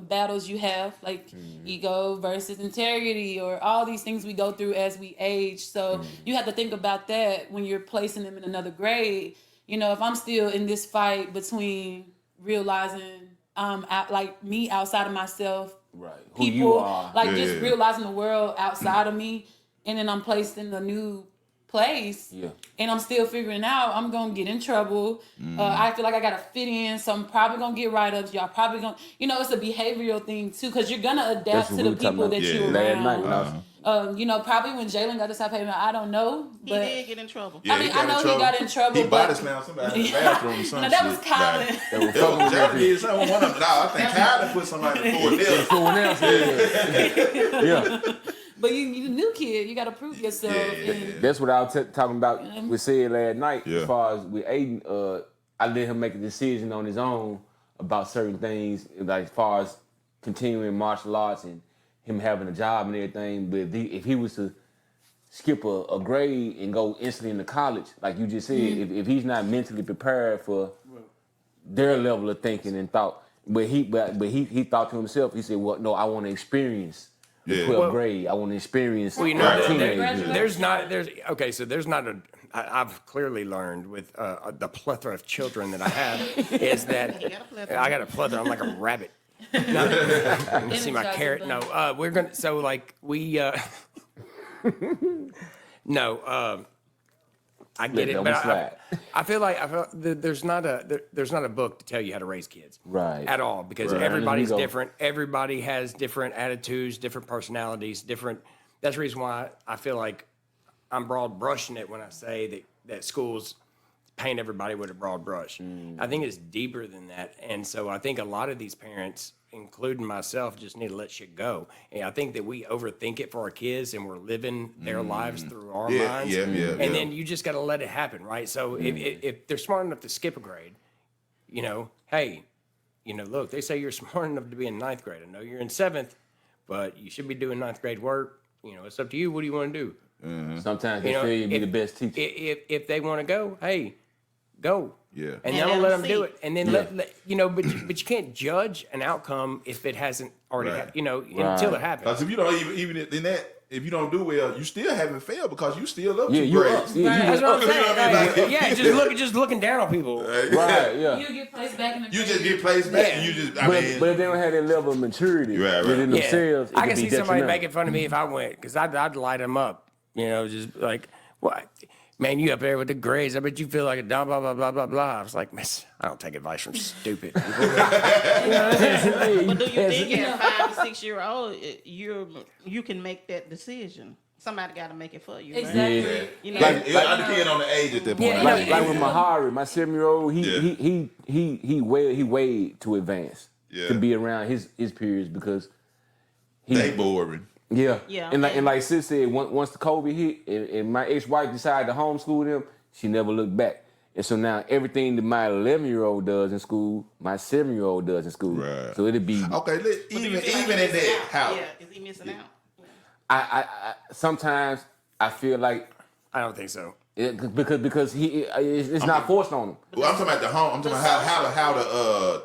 battles you have, like ego versus integrity, or all these things we go through as we age. So you have to think about that when you're placing them in another grade. You know, if I'm still in this fight between realizing like me outside of myself, Right. people, Who you are. like just realizing the world outside of me, and then I'm placed in a new place, and I'm still figuring out, I'm gonna get in trouble. I feel like I gotta fit in, so I'm probably gonna get write-ups. Y'all probably gonna, it's a behavioral thing too, because you're gonna adapt to the people that you're around. Probably when Jalen got to South Haven, I don't know, but he did get in trouble. I mean, I know he got in trouble. He but body slammed somebody in the bathroom or something. No, that was Colin. Jalen did something. One of them. No, I think Kyler put somebody before Nell. Someone else. Yeah. But you a new kid, you got to prove yourself. And That's what I was talking about. We said last night. Yeah. As far as with Aiden, I let him make a decision on his own about certain things, like as far as continuing martial arts and him having a job and everything. But if he was to skip a grade and go instantly into college, like you just said, if he's not mentally prepared for their level of thinking and thought, but he thought to himself, he said, well, no, I want to experience the 12th grade. I want to experience teenage there's not I've clearly learned with the plethora of children that I have is that I got a plethora. I'm like a rabbit. You see my carrot? No, we're gonna. So like we. No, I get it, but I feel like there's not a book to tell you how to raise kids, right? At all, because everybody's different. Everybody has different attitudes, different personalities, different. That's the reason why I feel like I'm broad brushing it when I say that schools paint everybody with a broad brush. I think it's deeper than that, and so I think a lot of these parents, including myself, just need to let shit go. And I think that we overthink it for our kids, and we're living their lives through our minds. And then you just got to let it happen, right? So if they're smart enough to skip a grade, hey, look, they say you're smart enough to be in 9th grade. I know you're in 7th, but you should be doing 9th grade work. It's up to you. What do you want to do? Sometimes they feel you be the best teacher. If they want to go, hey, go. Yeah. And then I'll let them do it. And then but you can't judge an outcome if it hasn't already until it happens. Because if you don't even in that, if you don't do well, you still haven't failed because you still up 2 you're up. grades. That's what I'm saying. Just looking down on people. Right, yeah. you get placed back in the You just get placed back. And you just, But if they don't have that level of maturity within themselves, I can see somebody making fun of me if I went, because I'd light them up. Just like, what? Man, you up there with the grades. I bet you feel like a dumb, blah, blah, blah, blah, blah. I was like, miss, I don't take advice from stupid people. But do you think at 5 to 6 year old, you can make that decision? Somebody got to make it for you. Right? Exactly. it depends on the age at that point. Like with Mahari, my 7-year-old, he weighed to advance to be around his peers because they boring. Yeah. And like Sis said, once the COVID hit and my ex-wife decided to homeschool them, she never looked back. And so now everything that my 11-year-old does in school, my 7-year-old does in school. Right. So it'd be okay. Even in that, how? Yeah, is he missing out? I sometimes I feel like I don't think so. Because it's not forced on him. Well, I'm talking about the home. I'm talking about how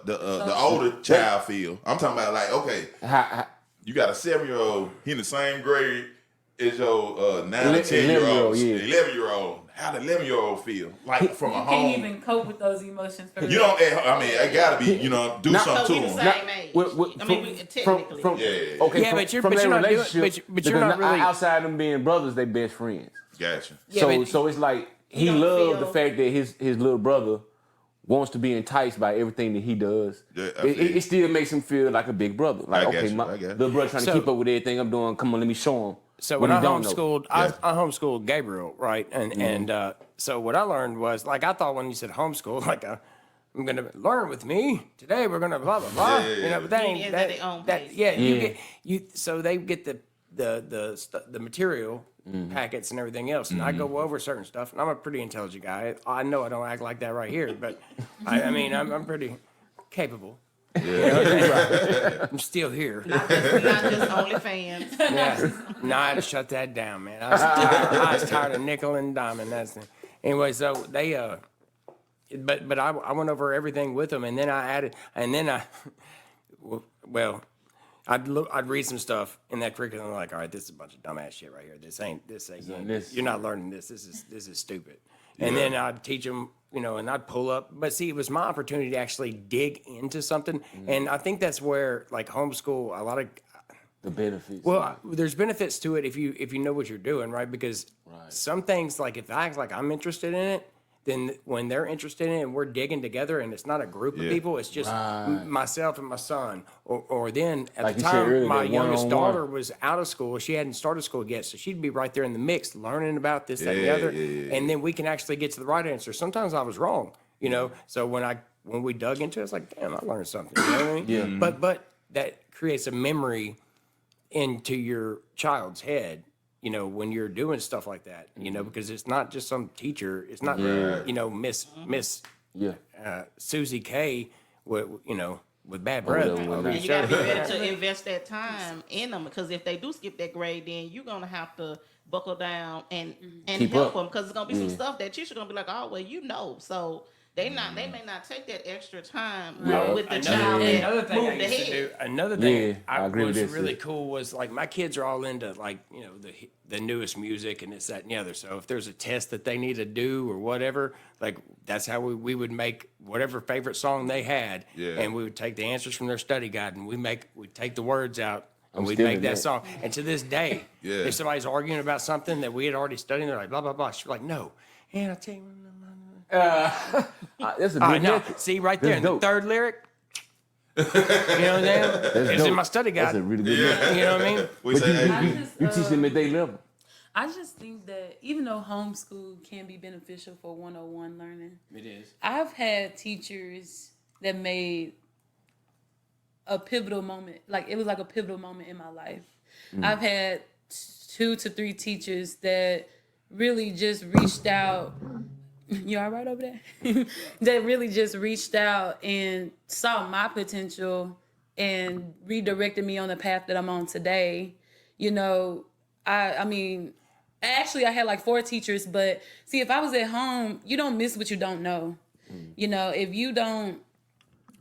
the older child feel. I'm talking about like, okay, you got a 7-year-old, he in the same grade as your 9 or 10-year-old, 11-year-old. How the 11-year-old feel? Like from a home. You can't even cope with those emotions. You don't. I mean, it gotta be. Do something to the them. same age. Technically. Okay, but you're not doing. But you're not really outside them being brothers. They best friends. Gotcha. So it's like he loves the fact that his little brother wants to be enticed by everything that he does. Yeah, it still makes him feel like a big brother. Like, my little brother trying to keep up with everything I'm doing. Come on, let me show him. So when I homeschooled, I homeschooled Gabriel, right? And so what I learned was, like, I thought when you said homeschool, like, I'm gonna learn with me today. We're gonna blah blah blah. But that ain't so they get the material packets and everything else, and I go over certain stuff. And I'm a pretty intelligent guy. I know I don't act like that right here, but I mean I'm pretty capable. I'm still here. Not just OnlyFans. Yeah. No, I had to shut that down, man. I was tired of nickel and diming. That's the, anyway. So they but I went over everything with them, and then I added, and then well, I'd read some stuff in that curriculum. I'm like, all right, this is a bunch of dumbass shit right here. This ain't. You're not learning this. This is stupid. And then I'd teach them, and I'd pull up. But see, it was my opportunity to actually dig into something, and I think that's where like homeschool a lot of. The benefits. Well, there's benefits to it if you know what you're doing, right? Because some things, like if I act like I'm interested in it, then when they're interested in it and we're digging together and it's not a group of people, it's just myself and my son. Or then at Like the you said time, earlier, my that youngest one-on-one. daughter was out of school. She hadn't started school yet, so she'd be right there in the mix learning about this, that, and the other. And then we can actually get to the right answer. Sometimes I was wrong, So when we dug into it, it's like, damn, I learned something. You know what I mean? Yeah. But that creates a memory into your child's head, when you're doing stuff like that, because it's not just some teacher, it's not, Miss Susie K, with bad breath. And you gotta be ready to invest that time in them, because if they do skip that grade, then you're gonna have to buckle down and help them, because it's gonna be some stuff that teacher's gonna be like, oh well, so they may not take that extra time with the child that moved ahead. Another thing I agree with was this, really cool was like my kids are all into like the newest music and this, that, and the other. So if there's a test that they need to do or whatever, like that's how we would make whatever favorite song they had, and we would take the answers from their study guide and we'd take the words out and we'd make that song. And to this day, if somebody's arguing about something that we had already studied, they're like blah blah blah. She's like, no, and I'll tell you. That's a All good right, now, method. see right there in the dope. third lyric. You know what I'm saying? It's in dope. my study guide. That's a really good method. You know what I mean? We say, I hey, just, You teach them at their level. I just think that even though homeschool can be beneficial for 101 learning, It is. I've had teachers that made a pivotal moment. Like it was like a pivotal moment in my life. I've had 2 to 3 teachers that really just reached out. You all right over there? That really just reached out and saw my potential and redirected me on the path that I'm on today. I mean, actually I had like 4 teachers, but see, if I was at home, you don't miss what you don't know. If you don't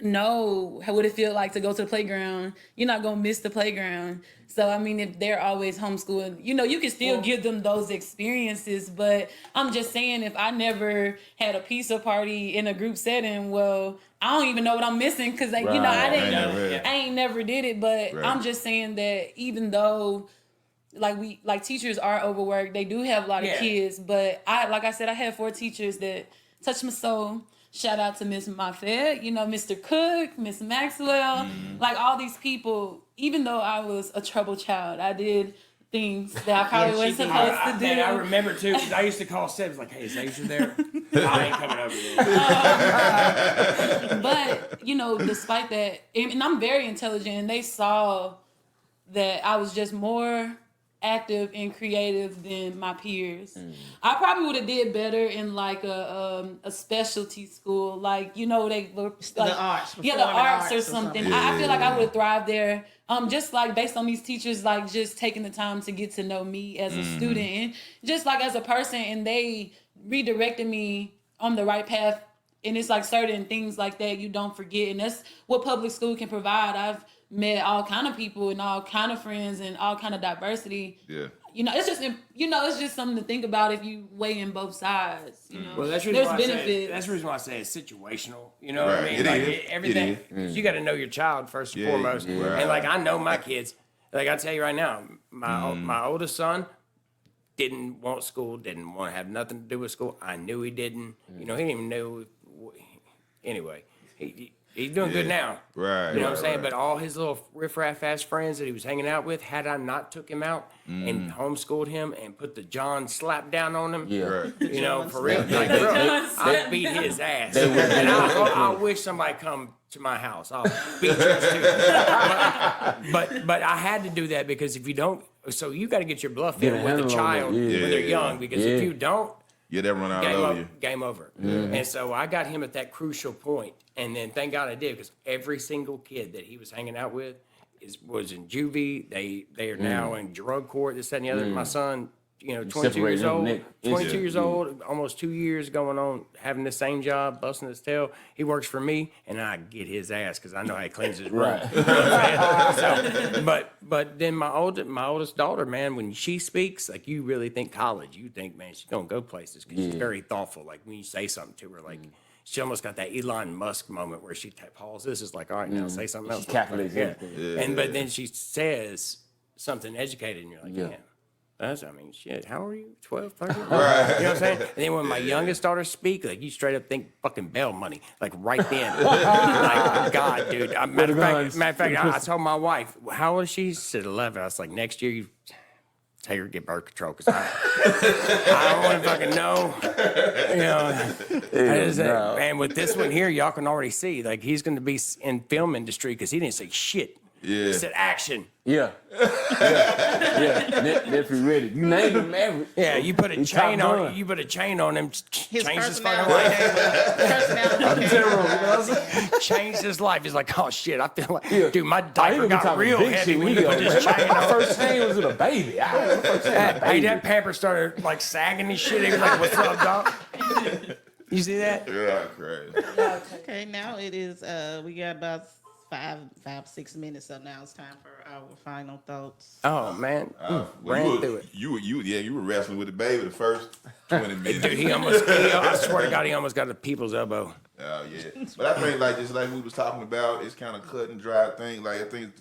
know what it feel like to go to the playground, you're not gonna miss the playground. So I mean, if they're always homeschooling, you can still give them those experiences. But I'm just saying, if I never had a pizza party in a group setting, well, I don't even know what I'm missing, because I ain't never did it. But I'm just saying that even though like teachers are overworked, they do have a lot of kids. But like I said, I had 4 teachers that touched my soul. Shout out to Miss Moffett, Mr. Cook, Miss Maxwell, like all these people. Even though I was a troubled child, I did things that I probably wasn't supposed to do. I remember too, because I used to call Sebs like, hey, is Asia there? I ain't coming over there. But, despite that, and I'm very intelligent, and they saw that I was just more active and creative than my peers. I probably would have did better in like a specialty school, like they were like The arts, the arts or or something. I feel like I would thrive there. Just like based on these teachers, like just taking the time to get to know me as a student and just like as a person, and they redirected me on the right path. And it's like certain things like that you don't forget, and that's what public school can provide. I've met all kind of people and all kind of friends and all kind of diversity. Yeah. It's just something to think about if you weigh in both sides. Well, that's the reason why I say it's situational. You know what I mean? Everything. You got to know your child first and foremost. Right. And like I know my kids. Like I tell you right now, my oldest son didn't want school, didn't want to have nothing to do with school. I knew he didn't. He didn't even know. Anyway, he's doing good now. Right. You know what I'm saying? But all his little riffraff ass friends that he was hanging out with, had I not took him out and homeschooled him and put the John slap down on him, Right. for real, like, bro, I beat his ass. And I wish somebody come to my house. I'll beat yours too. But I had to do that, because if you don't, so you got to get your bluff in with the child when they're young, because if you don't, Yeah, that run all over you. Game over. And so I got him at that crucial point, and then thank God I did, because every single kid that he was hanging out with was in juvie. They are now in drug court. This, that, and the other. My son, 22 years old, 22 years old, almost 2 years going on, having the same job, busting his tail. He works for me, and I get his ass because I know how he cleans his room. You know what I'm saying? But then my oldest daughter, man, when she speaks, like, you really think college. You think, man, she's gonna go places because she's very thoughtful. Like when you say something to her, like. She almost got that Elon Musk moment where she pauses. It's like, all right, now say something else. She calculates everything. But then she says something educated, and you're like, yeah. Shit, how are you? 12, 13? Right. You know what I'm saying? And then when my youngest daughter speak, like, you straight up think fucking bail money, like right then. Like, God, dude. Matter of fact, I told my wife, how old is she? She said 11. I was like, next year you take her to get birth control, because I don't want to fucking know. And with this one here, y'all can already see, like, he's going to be in film industry because he didn't say shit. Yeah. He said action. Yeah. Nephew ready. You named him Maverick. Yeah, you put a chain on. gun. You put a chain on him. His Changed his fucking personality. life. Changed his life. He's like, oh shit, I feel like, dude, my diaper got real heavy when you put this chain My on. first chain was with a baby. Hey, that pamper started like sagging and shit. He was like, what's up, dog? You see that? Yeah, crazy. Okay, now it is. We got about 6 minutes, so now it's time for our final thoughts. Oh man, ran through it. You were wrestling with the baby the first 20 minutes. Dude, I swear to God, he almost got a people's elbow. Oh yeah, but I think just like we was talking about, it's kind of cut and dry thing. Like I think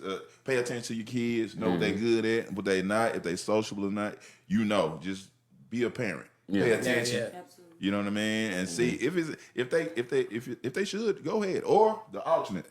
pay attention to your kids, know what they good at, what they not, if they sociable or not. Just be a parent. Pay attention. Absolutely. You know what I mean, and see if they should go ahead, or the alternate.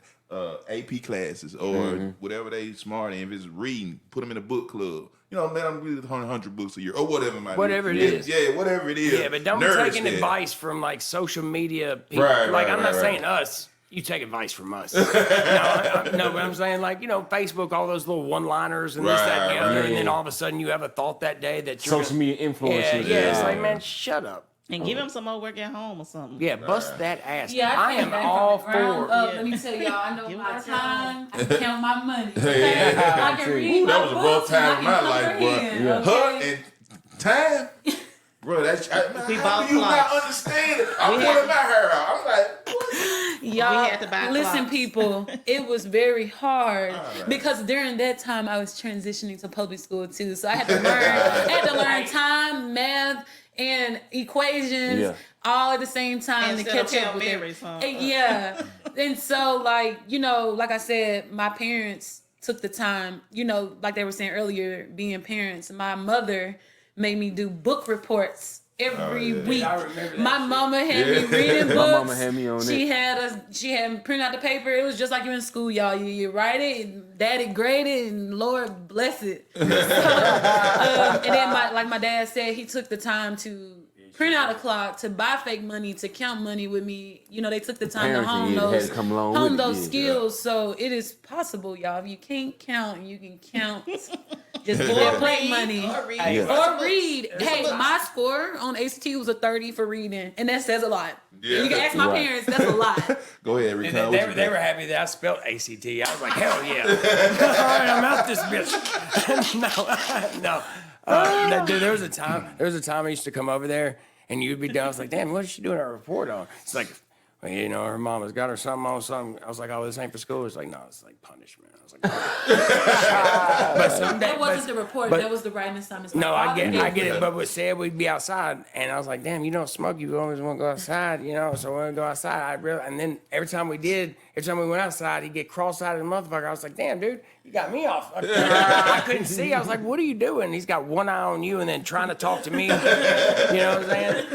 AP classes or whatever they smart in. If it's reading, put them in a book club. Let them read 100 books a year or whatever it might be. Whatever it is. Yeah, whatever it is. Yeah, but don't be taking advice from like social media people. I'm not saying us. You take advice from us. No, but I'm saying Facebook, all those little one-liners and this, that, and the other, and then all of a sudden you have a thought that day that you're social media influencers. Yeah, it's like, man, shut up. And give him some more work at home or something. Yeah, bust that ass. Yeah, I am all for. Let me tell y'all, I know my time. I can count my money. Okay? I can read my that was a rough books. time in my life, boy. Her and time, bro. How do you not understand it? I'm pulling my hair out. I'm like, what? Y'all, We had to buy listen, clocks. people, it was very hard because during that time I was transitioning to public school too, so I had to learn time, math, and equations all at the same time to catch up with it. Yeah, and so like I said, my parents took the time. Like they were saying earlier, being parents. My mother made me do book reports every week. My mama had me reading books. My mama had me on She had me print out the paper. It was just like you in school, y'all. You write it, and daddy grade it, and Lord bless it. So, and then my dad said, he took the time to print out a clock, to buy fake money, to count money with me. They took the time to hone those skills. So it is possible, y'all. If you can't count, you can count. Just get that play money. Or read. Hey, my score on ACT was a 30 for reading, and that says a lot. Yeah. You can ask my parents, that's a lot. Go ahead, Rico. They were happy that I spelled ACT. I was like, hell yeah. All right, I'm out this bitch. No. Dude, there was a time I used to come over there, and you'd be down. I was like, damn, what is she doing her report on? It's like, well, her mama's got her something on something. I was like, oh, this ain't for school. It's like, no, it's like punishment. I was like, oh. That wasn't the report. That was the writing assignments. No, I get it. But we said we'd be outside, and I was like, damn, you don't smoke. You always want to go outside, So when we go outside, and then every time we went outside, he'd get cross-eyed as a motherfucker. I was like, damn, dude, you got me off. I couldn't see. I was like, what are you doing? He's got one eye on you and then trying to talk to me. You know what I'm saying?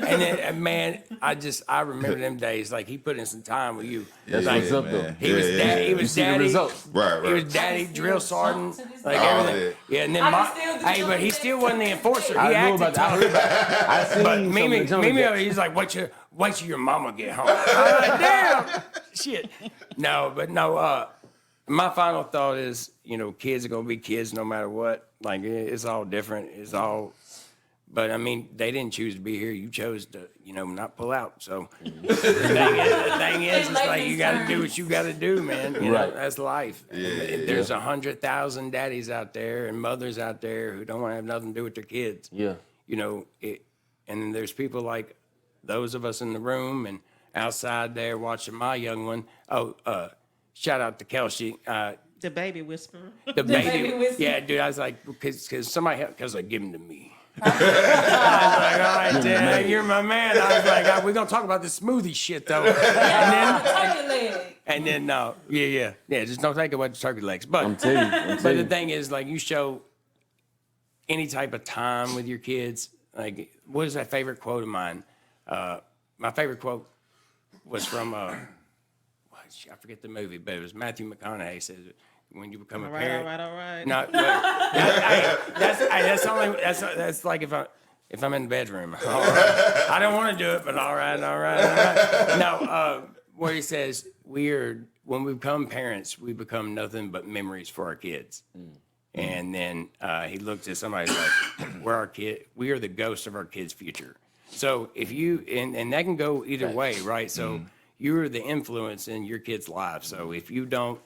And then, man, I remember them days. Like, he put in some time with you. That's like, what's up, though. He was daddy. He was daddy. Right. He was daddy, drill sergeant, like everything. Yeah, and then but he still wasn't the enforcer. He acted tough. I seen But Mimi, he's like, wait till your mama get home. I'm like, damn, shit. No. My final thought is, kids are gonna be kids no matter what. Like, it's all different. But I mean, they didn't choose to be here. You chose to, not pull out. So the thing is, it's like you got to do what you got to do, man. You know, that's life. There's 100,000 daddies out there and mothers out there who don't want to have nothing to do with their kids. Yeah. And then there's people like those of us in the room and outside there watching my young one. Shout out to Kelsey. The baby whisperer. The baby whisperer. Yeah, dude. I was like, because they give him to me. I was like, all right, Dad, you're my man. I was like, we're gonna talk about this smoothie shit though. And then just don't think about the turkey legs. But I'm telling you. but the thing is, like, you show any type of time with your kids. Like, what is that favorite quote of mine? My favorite quote was from I forget the movie, but it was Matthew McConaughey says, when you become a parent. All right. No, that's like if I'm in the bedroom. All right. I don't want to do it, but all right. No, where he says when we become parents, we become nothing but memories for our kids. And then he looked at somebody like, we are the ghosts of our kids' future. So if you and that can go either way, right? So you're the influence in your kids' lives. So if you don't.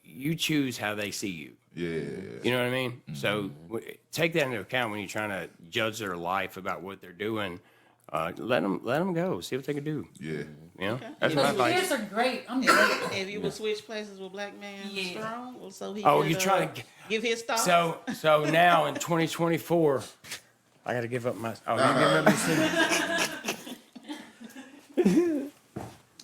You choose how they see you. Yeah. You know what I mean? So take that into account when you're trying to judge their life about what they're doing. Let them go. See what they can do. Yeah. You know? That's my Because advice. kids are great. I'm great. If you would switch places with Black Man Strong, so he Oh, could, you trying to give his thoughts? So now in 2024, I got to give up my. Oh, you give up your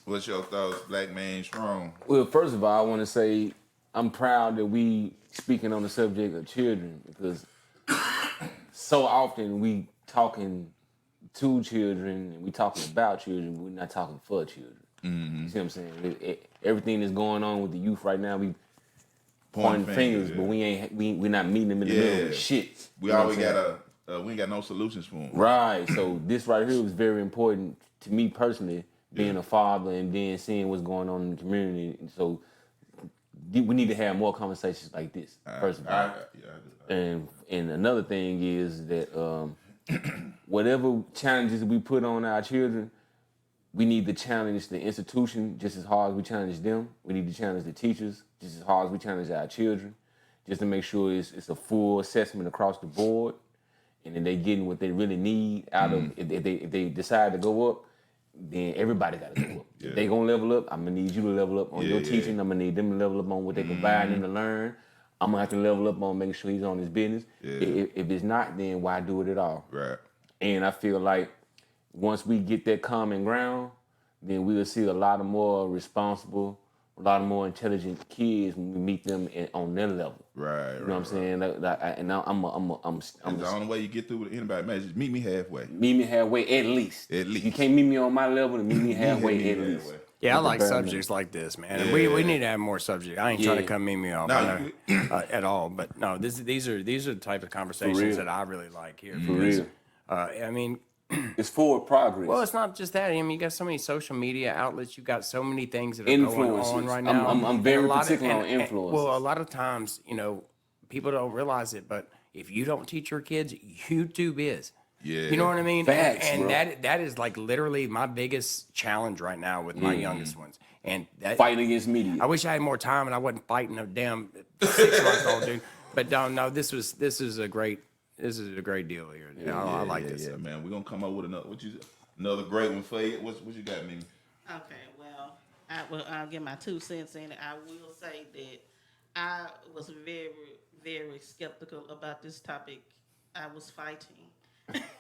What's your thoughts, Black Man Strong? Well, first of all, I want to say I'm proud that we speaking on the subject of children because so often we talking to children and we talking about children, we're not talking for children. You see what I'm saying? Everything that's going on with the youth right now, we pointing fingers, but we're not meeting them in the middle with shit. We always got we ain't got no solutions for them. Right. So this right here was very important to me personally. Being a father and then seeing what's going on in the community. So we need to have more conversations like this, first of all. And another thing is that whatever challenges we put on our children, we need to challenge the institution just as hard as we challenge them. We need to challenge the teachers just as hard as we challenge our children, just to make sure it's a full assessment across the board and then they getting what they really need out of, if they decide to go up, then everybody got to go up. If they gonna level up, I'm gonna need you to level up on your teaching. I'm gonna need them to level up on what they provide them to learn. I'm gonna have to level up on making sure he's on his business. If it's not, then why do it at all? Right. And I feel like once we get that common ground, then we'll see a lot of more responsible, a lot of more intelligent kids when we meet them on their level. Right. You know what I'm saying? I'm It's the only way you get through with anybody, man. Just meet me halfway. Meet me halfway at least. At least. You can't meet me on my level, and meet me halfway at least. Yeah, I like subjects like this, man. And we need to have more subjects. I ain't trying to come meet me off at all, but no, these are the type of conversations that I really like here. For real. I mean, it's forward progress. well, it's not just that. I mean, you got so many social media outlets. You got so many things that are going on right now. I'm very particular on influence. Well, a lot of times, people don't realize it, but if you don't teach your kids, YouTube is. Yeah. You know what I mean? Facts, and bro. that is like literally my biggest challenge right now with my youngest ones. And that, fighting against media. I wish I had more time and I wasn't fighting a damn 6-month-old dude. But no, this is a great deal here. I like this. Yeah, man. We're gonna come up with another great one for you. What you got, Mimi? Okay, well, I'll give my 2 cents in it. I will say that I was very, very skeptical about this topic. I was fighting.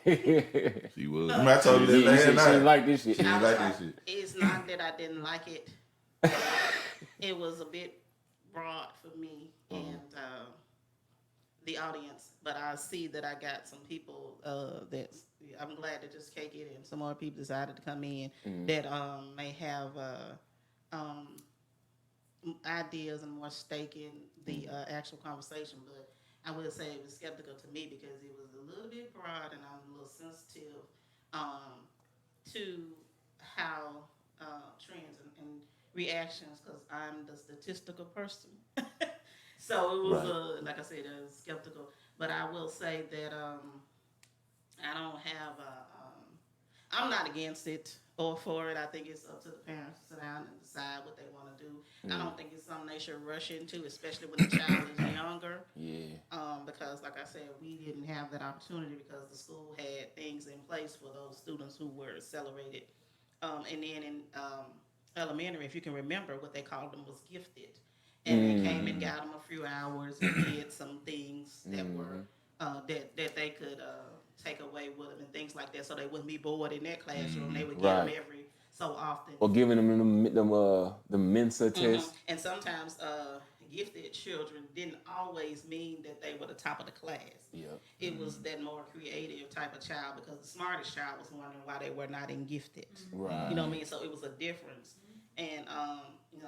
She was. I told you that last night. She like this shit. She like this shit. It's not that I didn't like it. It was a bit broad for me and the audience, but I see that I got some people that I'm glad that just can't get in. Some more people decided to come in that may have ideas and more stake in the actual conversation, but I would say it was skeptical to me because it was a little bit broad and I'm a little sensitive to how trends and reactions because I'm the statistical person. So it was, like I said, skeptical. But I will say that I don't have I'm not against it or for it. I think it's up to the parents to sit down and decide what they want to do. I don't think it's something they should rush into, especially when the child is younger. Yeah. Because, like I said, we didn't have that opportunity because the school had things in place for those students who were accelerated. And then in elementary, if you can remember, what they called them was gifted. And they came and got them a few hours and did some things that were that they could take away with them and things like that, so they wouldn't be bored in that classroom. They would get them every so often. Or giving them the Mensa test. And sometimes gifted children didn't always mean that they were the top of the class. Yeah. It was that more creative type of child, because the smartest child was wondering why they were not in gifted. Right. You know what I mean? So it was a difference. And,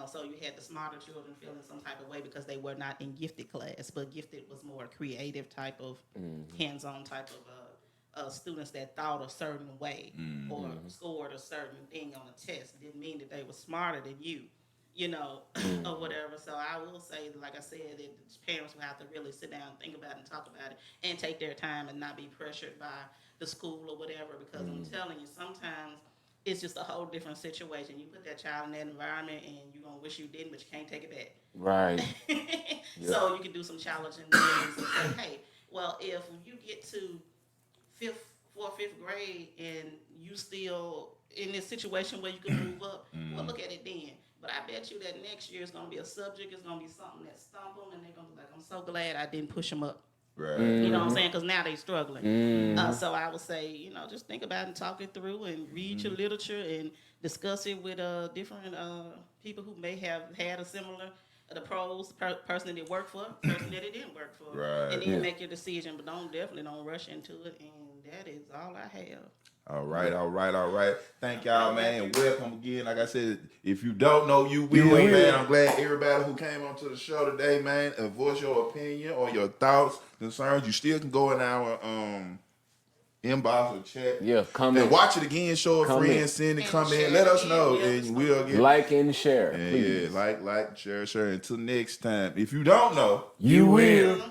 so you had the smarter children feeling some type of way because they were not in gifted class, but gifted was more creative type of hands-on type of students that thought a certain way or scored a certain thing on a test. Didn't mean that they were smarter than you, or whatever. So I will say, like I said, that parents will have to really sit down, think about it, and talk about it, and take their time and not be pressured by the school or whatever, because I'm telling you, sometimes it's just a whole different situation. You put that child in that environment and you're going to wish you didn't, but you can't take it back. Right. So you can do some challenging things and say, hey, well, if you get to fifth grade and you still in this situation where you can move up, well, look at it then. But I bet you that next year is going to be a subject, it's going to be something that stump them, and they're going to be like, I'm so glad I didn't push them up. Right. You know what I'm saying? Because now they're struggling. So I would say, just think about it and talk it through and read your literature and discuss it with different people who may have had a similar, the pros, person that it worked for, person that it didn't work for. Right. And then make your decision, but definitely don't rush into it. And that is all I have. All right. Thank y'all, man, and welcome again. Like I said, if you don't know, you will, man. I'm glad everybody who came onto the show today, man, voice your opinion or your thoughts, concerns. You still can go in our inbox or chat. Yeah, comment. And watch it again, show a friend, send a comment, let us know, and we'll get like and share. and Please. like, share. Until next time. If you don't know, You will.